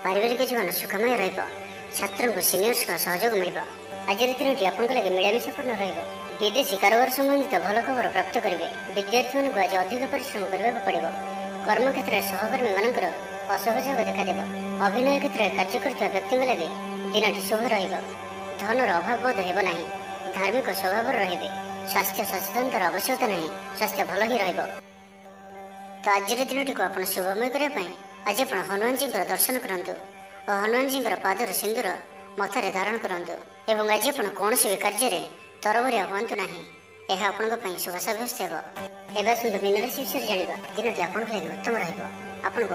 पारिवारिक जीवन सुखमय छात्र को सिनियर्स का सहयोग मिल। आज दिनटी आप लगे मिलामिशापूर्ण विदेशी कारोबार संबंधित भल खबर प्राप्त करेंगे। विद्यार्थी को आज अधिक परिश्रम करने पड़ो। कर्मक्षेत्र में सहकर्मी मान असहयोग देखा। अभिनय क्षेत्र में कार्य कर व्यक्ति लगे दिनटी शुभ धनर अभाव बोध होना। धार्मिक स्वभाव रे। स्वास्थ्य सचेतनतार आवश्यकता नहीं। स्वास्थ्य भल ही तो आज दिनटी को आप शुभमय करने आज आप हनुमान जी दर्शन करूँ और हनुमान जी पादर सिंदूर मथार धारण करूँ। एवं आज आप कौन भी कार्य तरबरिया हूँ ना। यह आपण शुभ सब्यस्त हो। सुंदर मीनराशि विषय जाना दिनटी आप उत्तम रहा।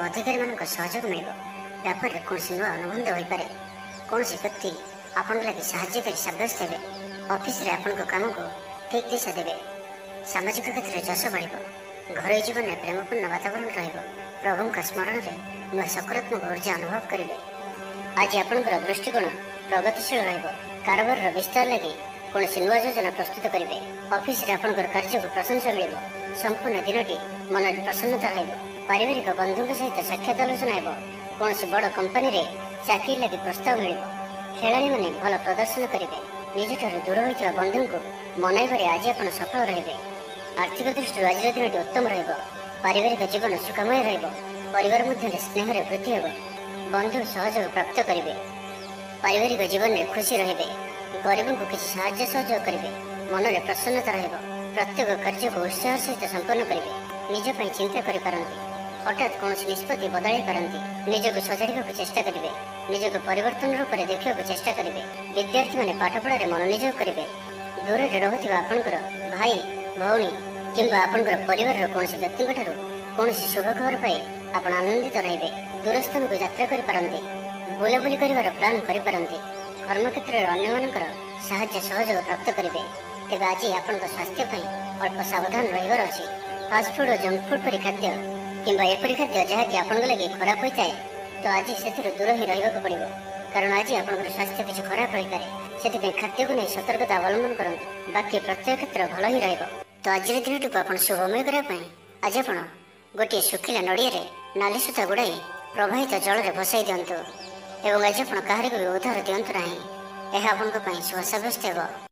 अधिकारी मान सहयोग मिल। व्यापार में कौन नुआ अनुबंध हो पाए। कौन व्यक्ति आपण लगे साहाय्यकारी सब्यस्त हे। ऑफिस रे आपण काम को ठीक दिशा देवे। सामाजिक क्षेत्र में जश बढ़। घर जीवन में प्रेमपूर्ण वातावरण प्रभु का स्मरण में नुआ सकारात्मक ऊर्जा अनुभव करेंगे। आज आपंकर दृष्टिकोण प्रगतिशील कारोबार विस्तार लगे कौन नुआ योजना प्रस्तुत करेंगे। ऑफिस रे आपंकर कार्य को प्रशंसा मिल। संपूर्ण दिनटी मन प्रसन्नता रहा। पारिवारिक बंधु सहित साक्षात आलोचना हो। कौन बड़ कंपनी रे चाकरी लगे प्रस्ताव मिल। खेलाड़ी मैंने भल प्रदर्शन करेंगे। निज दूर होता बंधु को मनइबारे आज आप सफल रे। आर्थिक दृष्टि आज दिनटी उत्तम पारिवारिक जीवन सुखमय परिवार मध्य स्नेह वृद्धि हो। बंधु सहयोग प्राप्त करेंगे। पारिवारिक जीवन में खुशी रे। गरीबों को किसी साहाय्य सहयोग करेंगे। मन में प्रसन्नता प्रत्येक कार्य को उत्साह सहित संपन्न करेंगे। निजप चिंता करते हठात कौन निष्पत्ति बदल पारती। निजक सजाड़ा चेष्टा करेंगे। निजक परिवर्तन रूप में देखा चेष्टा करेंगे। विद्यार्थी मैंने पाठपढ़ा मनोनियोग करेंगे। दूर में रोकता आपंकर भाई भौणी कि आपंकर परिवार कौन व्यक्ति कौन शुभ खबर पाई आप आनंदित रे। दूरस्थान को यात्रा करते बुलाबुली कर प्लां करते कर्मक्षेत्र में अन्य साहाय्य सहयोग प्राप्त करेंगे। तेज आज आप स्वास्थ्य अल्प सावधान रही अच्छी। फास्टफुड और जंक फुड परी खाद्य कि एपरी खाद्य जहाँकि आप लगे खराब होता है तो आज से दूर ही रहा पड़ो। कारण आज आप स्वास्थ्य किसी खराब रही पाए से खाद्य को नहीं सतर्कता अवलंबन करूँ। बाकी प्रत्येक क्षेत्र भल ही तो आज दिनटी को आप शुभमय करने आज आप गोटे सुखिला नड़िया नाली सूता गुड़ाई प्रवाहित जल में भसाई दिंतु। आज आप कहार को भी उद्धार दिंतु ना। यह आप शुभ सब्यस्त हो।